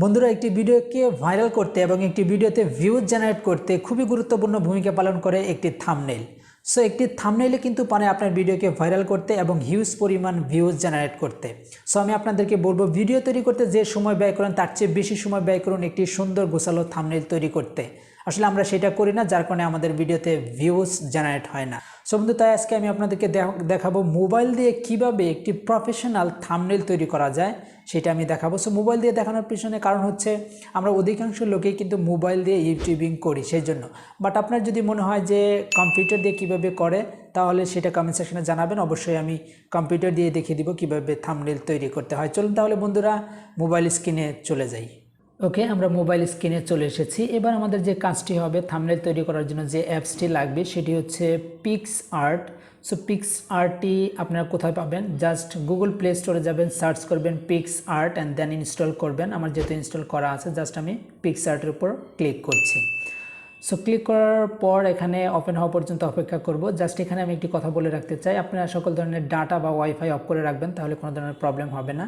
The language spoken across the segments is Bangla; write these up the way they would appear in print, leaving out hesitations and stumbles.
বন্ধুরা একটি ভিডিওকে ভাইরাল করতে এবং একটি ভিডিওতে ভিউজ জেনারেট করতে খুবই গুরুত্বপূর্ণ ভূমিকা পালন করে একটি থাম্বনেইল। সো একটি থাম্বনেইলে কিন্তু পারে আপনার ভিডিওকে ভাইরাল করতে এবং হিউজ পরিমাণ ভিউজ জেনারেট করতে। সো আমি আপনাদেরকে বলবো ভিডিও তৈরি করতে যে সময় ব্যয় করেন তার চেয়ে বেশি সময় ব্যয় করুন একটি সুন্দর গোছালো থাম্বনেইল তৈরি করতে। আসলে আমরা সেটা করি না, যার কারণে আমাদের ভিডিওতে ভিউজ জেনারেট হয় না। সো বন্ধু, তাই আজকে আমি আপনাদেরকে দেখাবো মোবাইল দিয়ে কিভাবে একটি প্রফেশনাল থাম্বনেইল তৈরি করা যায়, সেটা আমি দেখাবো। সো মোবাইল দিয়ে দেখানোর পিছনে কারণ হচ্ছে আমরা অধিকাংশ লোকেই কিন্তু মোবাইল দিয়ে ইউটিউবিং করি, সেই জন্য। বাট আপনার যদি মনে হয় যে কম্পিউটার দিয়ে কিভাবে করে, তাহলে সেটা কমেন্ট সেকশনে জানাবেন। অবশ্যই আমি কম্পিউটার দিয়ে দেখিয়ে দিব কিভাবে থাম্বনেইল তৈরি করতে হয়। চলুন তাহলে বন্ধুরা মোবাইল স্ক্রিনে চলে যাই। ওকে, আমরা মোবাইল স্ক্রিনে চলে এসেছি। এবার আমাদের যে কাজটি হবে থাম্বনেইল তৈরি করার জন্য যে অ্যাপসটি লাগবে সেটি হচ্ছে পিক্সআর্ট। সো পিক্সআর্টটি আপনারা কোথায় পাবেন? জাস্ট গুগল প্লে স্টোরে যাবেন, সার্চ করবেন পিক্সআর্ট অ্যান্ড দেন ইনস্টল করবেন। আমার যেহেতু ইনস্টল করা আছে, জাস্ট আমি পিক্সআর্টের উপর ক্লিক করছি। সো ক্লিক করার পর এখানে ওপেন হওয়া পর্যন্ত অপেক্ষা করব। জাস্ট এখানে আমি একটি কথা বলে রাখতে চাই, আপনারা সকল ধরনের ডাটা বা ওয়াইফাই অফ করে রাখবেন, তাহলে কোনো ধরনের প্রবলেম হবে না।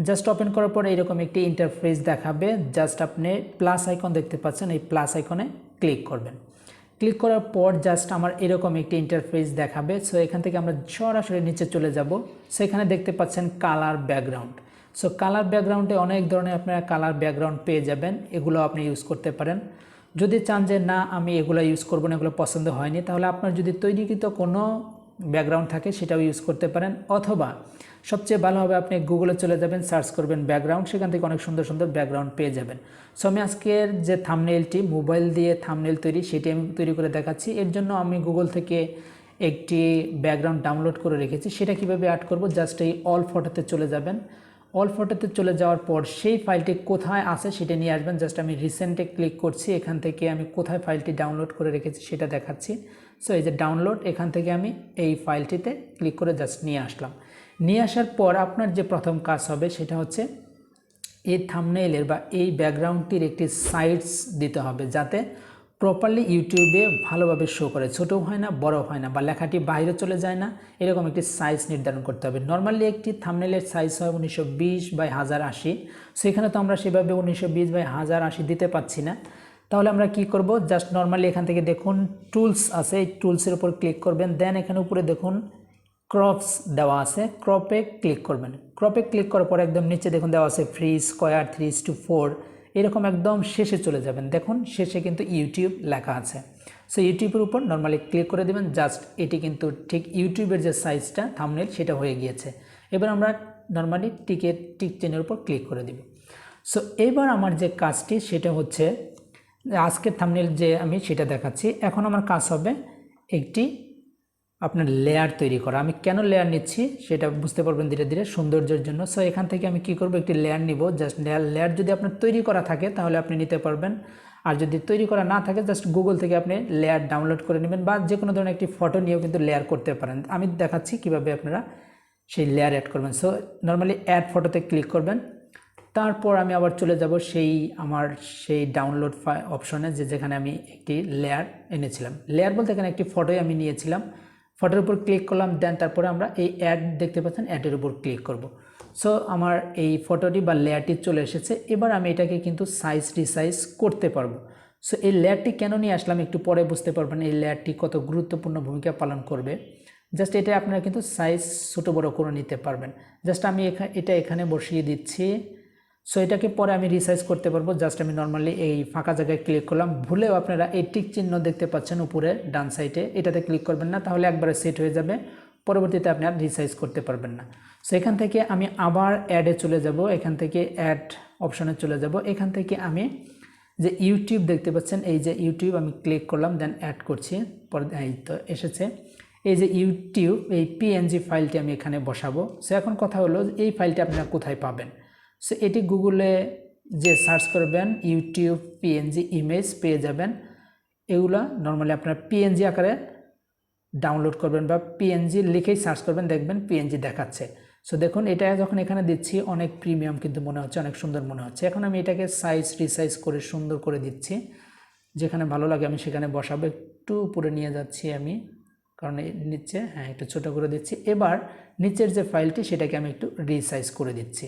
জাস্ট ওপেন করার পর এইরকম একটি ইন্টারফেস দেখাবে। জাস্ট আপনি প্লাস আইকন দেখতে পাচ্ছেন, এই প্লাস আইকনে ক্লিক করবেন। ক্লিক করার পর জাস্ট আমার এরকম একটি ইন্টারফেস দেখাবে। সো এখান থেকে আমরা সরাসরি নিচে চলে যাব। সো এখানে দেখতে পাচ্ছেন কালার ব্যাকগ্রাউন্ড। সো কালার ব্যাকগ্রাউন্ডে অনেক ধরনের আপনারা কালার ব্যাকগ্রাউন্ড পেয়ে যাবেন, এগুলো আপনি ইউজ করতে পারেন। যদি চান যে না আমি এগুলো ইউজ করব না, এগুলো পছন্দ হয়নি, তাহলে আপনার যদি তৈরিকৃত কোনো ব্যাকগ্রাউন্ড থাকে সেটাও ইউজ করতে পারেন। অথবা সবচেয়ে ভালো হবে আপনি গুগলে চলে যাবেন, সার্চ করবেন ব্যাকগ্রাউন্ড, সেখান থেকে অনেক সুন্দর সুন্দর ব্যাকগ্রাউন্ড পেয়ে যাবেন। সো আমি আজকের যে থাম্বনেইলটি মোবাইল দিয়ে থাম্বনেইল তৈরি, সেটি আমি তৈরি করে দেখাচ্ছি। এর জন্য আমি গুগল থেকে একটি ব্যাকগ্রাউন্ড ডাউনলোড করে রেখেছি। সেটা কিভাবে অ্যাড করব? জাস্ট এই অল ফটোতে চলে যাবেন। অল ফটোতে চলে যাওয়ার পর সেই ফাইলটি কোথায় আছে সেটা নিয়ে আসবেন। জাস্ট আমি রিসেন্টে ক্লিক করছি, এখান থেকে আমি কোথায় ফাইলটি ডাউনলোড করে রেখেছি সেটা দেখাচ্ছি। সো এই যে ডাউনলোড, এখান থেকে আমি এই ফাইলটিতে ক্লিক করে জাস্ট নিয়ে আসলাম। নিয়ে আসার পর আপনার যে প্রথম কাজ হবে সেটা হচ্ছে এই থাম্বনেইলের বা এই ব্যাকগ্রাউন্ডটির একটি সাইজ দিতে হবে, যাতে প্রপারলি ইউটিউবে ভালোভাবে শো করে, ছোটো হয় না, বড় হয় না, বা লেখাটি বাইরে চলে যায় না, এরকম একটি সাইজ নির্ধারণ করতে হবে। নর্মালি একটি থাম্বনেইলের সাইজ হয় 1920x1080। সেখানে তো আমরা সেভাবে 1920x1080 দিতে পাচ্ছি না। তাহলে আমরা কি করব? জাস্ট নর্মালি এখান থেকে দেখুন টুলস আছে, এই টুলসের উপর ক্লিক করবেন। দেন এখানে উপরে দেখুন ক্রপস দেওয়া আছে, ক্রপে ক্লিক করবেন। ক্রপে ক্লিক করার পর একদম নিচে দেখুন দেওয়া আছে ফ্রি স্কোয়ার 3:4, এরকম একদম শেষে চলে যাবেন। দেখুন শেষে কিন্তু ইউটিউব লেখা আছে। সো ইউটিউবের উপর নর্মালি ক্লিক করে দেবেন। জাস্ট এটি কিন্তু ঠিক ইউটিউবের যে সাইজটা থাম্বনেইল সেটা হয়ে গিয়েছে। এবার আমরা নর্মালি টিক চিহ্নের উপর ক্লিক করে দেব। সো এবার আমার যে কাজটি সেটা হচ্ছে আজকের থাম্বনেইল যে আমি সেটা দেখাচ্ছি। এখন আমার কাজ হবে একটি আপনার লেয়ার তৈরি করা। আমি কেন লেয়ার নিচ্ছি সেটা বুঝতে পারবেন ধীরে ধীরে, সৌন্দর্যের জন্য। সো এখান থেকে আমি কি করব? একটি লেয়ার নিব। জাস্ট লেয়ার যদি আপনার তৈরি করা থাকে তাহলে আপনি নিতে পারবেন, আর যদি তৈরি করা না থাকে জাস্ট গুগল থেকে আপনি লেয়ার ডাউনলোড করে নেবেন, বা যে কোনো ধরনের একটি ফটো নিয়েও কিন্তু লেয়ার করতে পারেন। আমি দেখাচ্ছি কিভাবে আপনারা সেই লেয়ার অ্যাড করবেন। সো নর্মালি অ্যাড ফটোতে ক্লিক করবেন। তারপর আমি আবার চলে যাব সেই ডাউনলোড অপশনে, যেখানে আমি একটি লেয়ার এনেছিলাম। লেয়ার বলতে এখানে একটি ফটোই আমি নিয়েছিলাম। ফটোর উপর ক্লিক করলাম, দেন তারপরে আমরা এই অ্যাড দেখতে পাচ্ছেন, অ্যাডের উপর ক্লিক করব। সো আমার এই ফটোটি বা লেয়ারটি চলে এসেছে। এবার আমি এটাকে কিন্তু সাইজ রিসাইজ করতে পারবো। সো এই লেয়ারটি কেন নিয়ে আসলাম একটু পরে বুঝতে পারবেন, এই লেয়ারটি কত গুরুত্বপূর্ণ ভূমিকা পালন করবে। জাস্ট এটা আপনারা কিন্তু সাইজ ছোটো বড়ো করে নিতে পারবেন। জাস্ট আমি এটা এখানে বসিয়ে দিচ্ছি। সো এটাকে পরে আমি রিসাইজ করতে পারবো। জাস্ট আমি নর্মালি এই ফাঁকা জায়গায় ক্লিক করলাম। ভুলেও আপনারা এই টিক চিহ্ন দেখতে পাচ্ছেন উপরে ডান সাইডে, এটাতে ক্লিক করবেন না, তাহলে একবারে সেট হয়ে যাবে, পরবর্তীতে আপনি আর রিসাইজ করতে পারবেন না। সো এখান থেকে আমি আবার অ্যাডে চলে যাব, এখান থেকে অ্যাড অপশনে চলে যাব। এখান থেকে আমি যে ইউটিউব দেখতে পাচ্ছেন, এই যে ইউটিউব আমি ক্লিক করলাম, দেন অ্যাড করছি। পরে এই তো এসেছে, এই যে ইউটিউব, এই পিএনজি ফাইলটি আমি এখানে বসাবো। সো এখন কথা হলো এই ফাইলটি আপনারা কোথায় পাবেন? সো এটি গুগলে যে সার্চ করবেন ইউটিউব পিএনজি ইমেজ পেয়ে যাবেন। এগুলা নর্মালি আপনারা পিএনজি আকারে ডাউনলোড করবেন, বা পিএনজি লিখেই সার্চ করবেন, দেখবেন পিএনজি দেখাচ্ছে। সো দেখুন এটা যখন এখানে দিচ্ছি অনেক প্রিমিয়াম কিন্তু মনে হচ্ছে, অনেক সুন্দর মনে হচ্ছে। এখন আমি এটাকে সাইজ রিসাইজ করে সুন্দর করে দিচ্ছি, যেখানে ভালো লাগে আমি সেখানে বসাবো। একটু উপরে নিয়ে যাচ্ছি আমি, কারণ নিচে একটু ছোটো করে দিচ্ছি। এবার নিচের যে ফাইলটি সেটাকে আমি একটু রিসাইজ করে দিচ্ছি।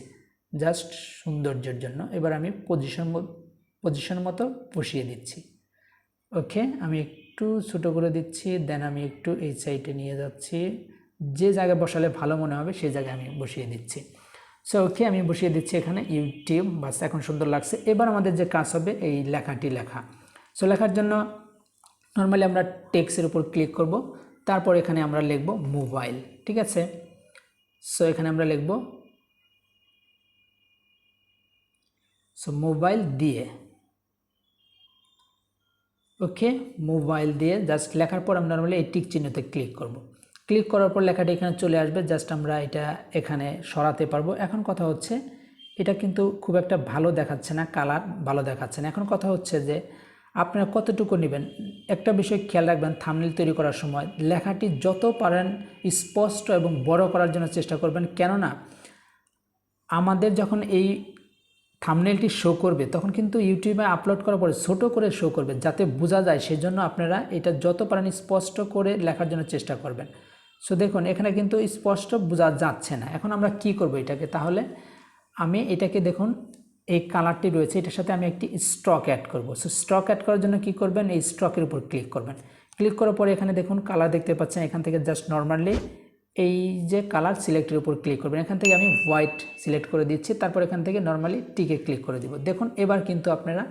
জাস্ট সৌন্দর্যের জন্য। এবার আমি পজিশন মতো বসিয়ে দিচ্ছি। ওকে, আমি একটু ছোটো করে দিচ্ছি, দেন আমি একটু এই সাইডে নিয়ে যাচ্ছি, যে জায়গায় বসালে ভালো মনে হবে সেই জায়গায় আমি বসিয়ে দিচ্ছি। সো ওকে, আমি বসিয়ে দিচ্ছি এখানে ইউটিউব, বাস এখন সুন্দর লাগছে। এবার আমাদের যে কাজ হবে এই লেখাটি লেখা। সো লেখার জন্য নর্মালি আমরা টেক্সটের উপর ক্লিক করব, তারপর এখানে আমরা লিখব মোবাইল, ঠিক আছে। সো এখানে আমরা লিখব মোবাইল দিয়ে, ওকে, মোবাইল দিয়ে জাস্ট লেখার পর আমরা নর্মালি এই টিক চিহ্নতে ক্লিক করব। ক্লিক করার পর লেখাটি এখানে চলে আসবে, জাস্ট আমরা এটা এখানে সরাতে পারবো। এখন কথা হচ্ছে এটা কিন্তু খুব একটা ভালো দেখাচ্ছে না, কালার ভালো দেখাচ্ছে না। এখন কথা হচ্ছে যে আপনারা কতটুকু নেবেন। একটা বিষয় খেয়াল রাখবেন, থাম্বনেল তৈরি করার সময় লেখাটি যত পারেন স্পষ্ট এবং বড় করার জন্য চেষ্টা করবেন, কেননা আমাদের যখন এই থাম্বনেলটি শো করবে তখন কিন্তু ইউটিউবে আপলোড করার পরে ছোট করে শো করবে, যাতে বোঝা যায়। সেজন্য আপনারা এটা যত পারেন স্পষ্ট করে লেখার জন্য চেষ্টা করবেন। সো দেখুন এখানে কিন্তু স্পষ্ট বোঝা যাচ্ছে না। এখন আমরা কি করব এটাকে, তাহলে আমি এটাকে দেখুন এই কালারটি রয়েছে, এটার সাথে আমি একটি স্ট্রক অ্যাড করব। সো স্ট্রক অ্যাড করার জন্য কি করবেন, এই স্ট্রকের উপর ক্লিক করবেন। ক্লিক করার পরে এখানে দেখুন কালার দেখতে পাচ্ছেন, এখান থেকে জাস্ট নর্মালি এই যে কালার সিলেক্টের উপর ক্লিক করবেন। এখান থেকে আমি হোয়াইট সিলেক্ট করে দিচ্ছি, তারপর এখান থেকে নর্মালি টিকে ক্লিক করে দিব। দেখুন এবার কিন্তু আপনারা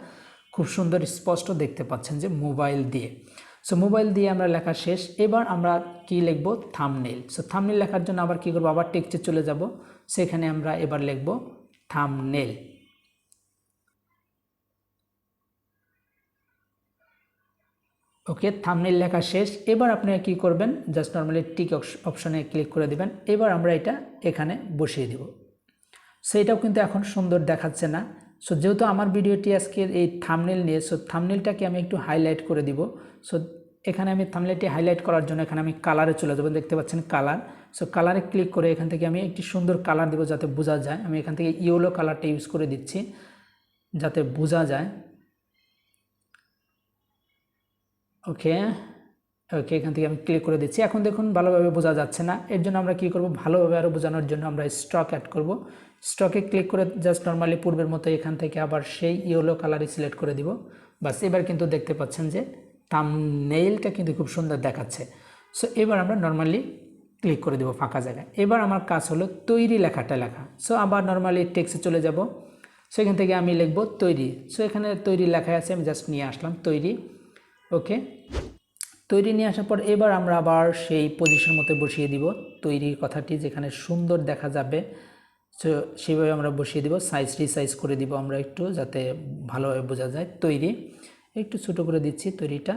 খুব সুন্দর স্পষ্ট দেখতে পাচ্ছেন যে মোবাইল দিয়ে। সো মোবাইল দিয়ে আমরা লেখা শেষ। এবার আমরা কি লিখব, থাম্বনেল। সো থাম্বনেল লেখার জন্য আবার কি করব, আবার টেক্সটে চলে যাব, সেখানে আমরা এবার লিখব থাম্বনেল। ওকে, থাম্বনেল লেখা শেষ। এবার আপনারা কি করবেন, জাস্ট নর্মালি টিক অপশনে ক্লিক করে দিবেন। এবার আমরা এটা এখানে বসিয়ে দিব। সো এটাও কিন্তু এখন সুন্দর দেখাচ্ছে না। সো যেহেতু আমার ভিডিওটি আজকের এই থাম্বনেল নিয়ে, সো থাম্বনেলটাকে আমি একটু হাইলাইট করে দিব। সো এখানে আমি থাম্বনেলটি হাইলাইট করার জন্য এখানে আমি কালারে চলে যাব, দেখতে পাচ্ছেন কালার। সো কালারে ক্লিক করে এখান থেকে আমি একটি সুন্দর কালার দেবো যাতে বোঝা যায়। আমি এখান থেকে ইয়েলো কালারটা ইউজ করে দিচ্ছি যাতে বোঝা যায়। ওকে ওকে, এখান থেকে আমি ক্লিক করে দিচ্ছি। এখন দেখুন ভালোভাবে বোঝা যাচ্ছে না, এর জন্য আমরা কি করব, ভালোভাবে আরও বোঝানোর জন্য আমরা স্ট্রক অ্যাড করব। স্টকে ক্লিক করে জাস্ট নর্মালি পূর্বের মতো এখান থেকে আবার সেই ইয়েলো কালারই সিলেক্ট করে দিব। বাস এবার কিন্তু দেখতে পাচ্ছেন যে থাম্বনেইলটা কিন্তু খুব সুন্দর দেখাচ্ছে। সো এবার আমরা নর্মালি ক্লিক করে দেব ফাঁকা জায়গায়। এবার আমার কাজ হলো তৈরি লেখাটা লেখা। সো আবার নর্মালি টেক্সটে চলে যাব, সেখান থেকে আমি লিখব তৈরি। সো এখানে তৈরি লেখা আছে, আমি জাস্ট নিয়ে আসলাম তৈরি। ওকে, তৈরি নিয়ে আসার পর এবার আমরা আবার সেই পজিশন মতো বসিয়ে দিব তৈরির কথাটি, যেখানে সুন্দর দেখা যাবে। সো সেইভাবে আমরা বসিয়ে দিব, সাইজ রিসাইজ করে দিব আমরা একটু, যাতে ভালোভাবে বোঝা যায়। তৈরি একটু ছোটো করে দিচ্ছি তৈরিটা।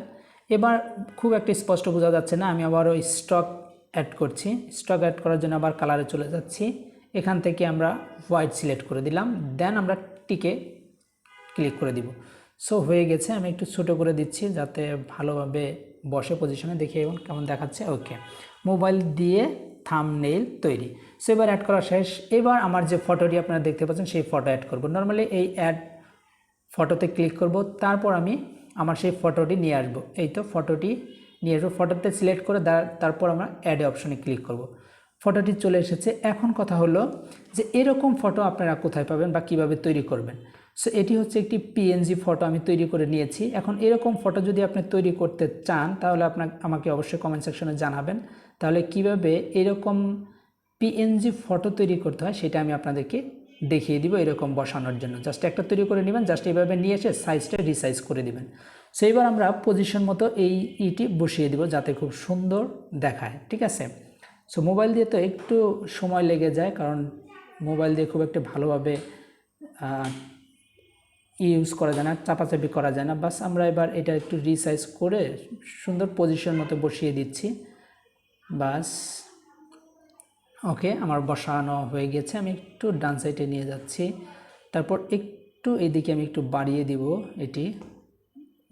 এবার খুব একটা স্পষ্ট বোঝা যাচ্ছে না, আমি আবার ওই স্টক অ্যাড করছি। স্টক অ্যাড করার জন্য আবার কালারে চলে যাচ্ছি, এখান থেকে আমরা হোয়াইট সিলেক্ট করে দিলাম, দেন আমরা টিকে ক্লিক করে দিব। সো হয়ে গেছে, আমি একটু ছোটো করে দিচ্ছি যাতে ভালোভাবে বসে পজিশনে, দেখে এবং কেমন দেখাচ্ছে। ওকে, মোবাইল দিয়ে থাম্বনেইল তৈরি। সো এবার অ্যাড করা শেষ। এবার আমার যে ফটোটি আপনারা দেখতে পাচ্ছেন সেই ফটো অ্যাড করব। নর্মালি এই অ্যাড ফটোতে ক্লিক করব, তারপর আমি আমার সেই ফটোটি নিয়ে আসব। এই তো ফটোটি নিয়ে আসবো, ফটোতে সিলেক্ট করে তারপর আমরা অ্যাড অপশনে ক্লিক করব। ফটোটি চলে এসেছে। এখন কথা হলো যে এরকম ফটো আপনারা কোথায় পাবেন বা কিভাবে তৈরি করবেন। সো এটি হচ্ছে একটি পিএনজি ফটো আমি তৈরি করে নিয়েছি। এখন এরকম ফটো যদি আপনি তৈরি করতে চান তাহলে আমাকে অবশ্যই কমেন্ট সেকশনে জানাবেন, তাহলে কিভাবে এরকম পিএনজি ফটো তৈরি করতে হয় সেটা আমি আপনাদেরকে দেখিয়ে দিব। এরকম বসানোর জন্য জাস্ট একটা তৈরি করে নেবেন, জাস্ট এইভাবে নিয়ে এসে সাইজটা রিসাইজ করে দিবেন। সো এবার আমরা পজিশন মতো ইটি বসিয়ে দিব যাতে খুব সুন্দর দেখায়, ঠিক আছে। সো মোবাইল দিয়ে তো একটু সময় লেগে যায়, কারণ মোবাইল দিয়ে খুব একটা ভালোভাবে ইউজ করা যায় না, চাপাচাপি করা যায় না। বাস আমরা এবার এটা একটু রিসাইজ করে সুন্দর পজিশন মতো বসিয়ে দিচ্ছি। বাস ওকে, আমার বসানো হয়ে গেছে। আমি একটু ডান সাইডে নিয়ে যাচ্ছি, তারপর একটু এদিকে আমি একটু বাড়িয়ে দিব। এটি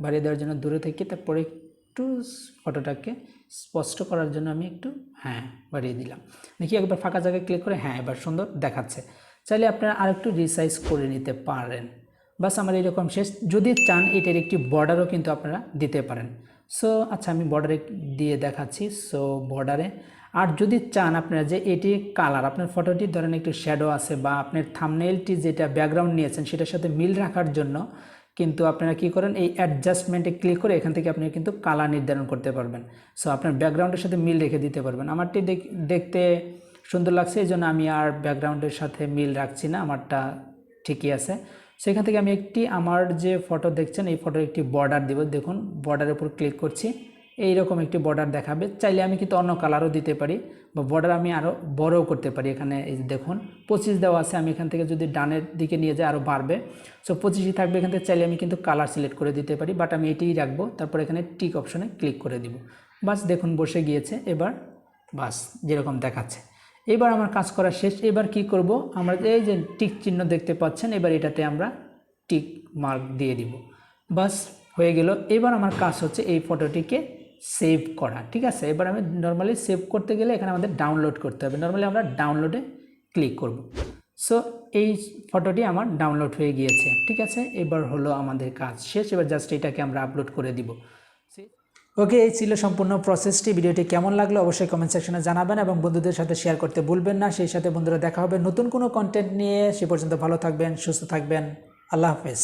বাড়িয়ে দেওয়ার জন্য দূরে থেকে তারপরে একটু ফটোটাকে স্পষ্ট করার জন্য আমি একটু বাড়িয়ে দিলাম। দেখি একবার ফাঁকা জায়গায় ক্লিক করে, এবার সুন্দর দেখাচ্ছে। চাইলে আপনারা আরেকটু রিসাইজ করে নিতে পারেন। বাস আমার এরকম শেষ। যদি চান এটার একটি বর্ডারও কিন্তু আপনারা দিতে পারেন। সো আচ্ছা, আমি বর্ডারে দিয়ে দেখাচ্ছি। সো বর্ডারে আর যদি চান আপনারা যে এটি কালার, আপনার ফটোটি ধরেন একটু শ্যাডো আছে বা আপনার থাম্বনেইলটি যেটা ব্যাকগ্রাউন্ড নিয়েছেন সেটার সাথে মিল রাখার জন্য কিন্তু আপনারা কি করেন, এই অ্যাডজাস্টমেন্টে ক্লিক করে এখান থেকে আপনি কিন্তু কালার নির্ধারণ করতে পারবেন। সো আপনার ব্যাকগ্রাউন্ডের সাথে মিল রেখে দিতে পারবেন। আমারটি দেখতে সুন্দর লাগছে, এই জন্য আমি আর ব্যাকগ্রাউন্ডের সাথে মিল রাখছি না, আমারটা ঠিকই আছে। সেখান থেকে আমি একটি আমার যে ফটো দেখছেন এই ফটোর একটি বর্ডার দেব। দেখুন বর্ডারের উপর ক্লিক করছি, এইরকম একটি বর্ডার দেখাবে। চাইলে আমি কিন্তু অন্য কালারও দিতে পারি বা বর্ডার আমি আরও বড়ও করতে পারি। এখানে এই যে দেখুন 25 দেওয়া আছে, আমি এখান থেকে যদি ডানের দিকে নিয়ে যাই আরও বাড়বে। সো 25ই থাকবে। এখান থেকে চাইলে আমি কিন্তু কালার সিলেক্ট করে দিতে পারি, বাট আমি এটিই রাখবো। তারপর এখানে টিক অপশনে ক্লিক করে দিব। বাস দেখুন বসে গিয়েছে। এবার বাস যেরকম দেখাচ্ছে। এবার আমার কাজ করা শেষ। এবার কি করব, আমরা এই যে টিক চিহ্ন দেখতে পাচ্ছেন, এবার এটাতে আমরা টিক মার্ক দিয়ে দিব। বাস হয়ে গেল। এবার আমার কাজ হচ্ছে এই ফটোটিকে সেভ করা। ঠিক আছে, এবার আমি নর্মালি সেভ করতে গেলে এখানে আমাদের ডাউনলোড করতে হবে। নর্মালি আমরা ডাউনলোডে ক্লিক করব। সো এই ফটোটি আমার ডাউনলোড হয়ে গিয়েছে। ঠিক আছে, এবার হলো আমাদের কাজ শেষ। এবার জাস্ট এটাকে আমরা আপলোড করে দিব। ওকে, এই ছিল সম্পূর্ণ প্রসেসটি। ভিডিওটি কেমন লাগলো অবশ্যই কমেন্ট সেকশনে জানাবেন এবং বন্ধুদের সাথে শেয়ার করতে ভুলবেন না। সেই সাথে বন্ধুরা দেখা হবে নতুন কোনো কন্টেন্ট নিয়ে। সে পর্যন্ত ভালো থাকবেন, সুস্থ থাকবেন। আল্লাহ হাফেজ।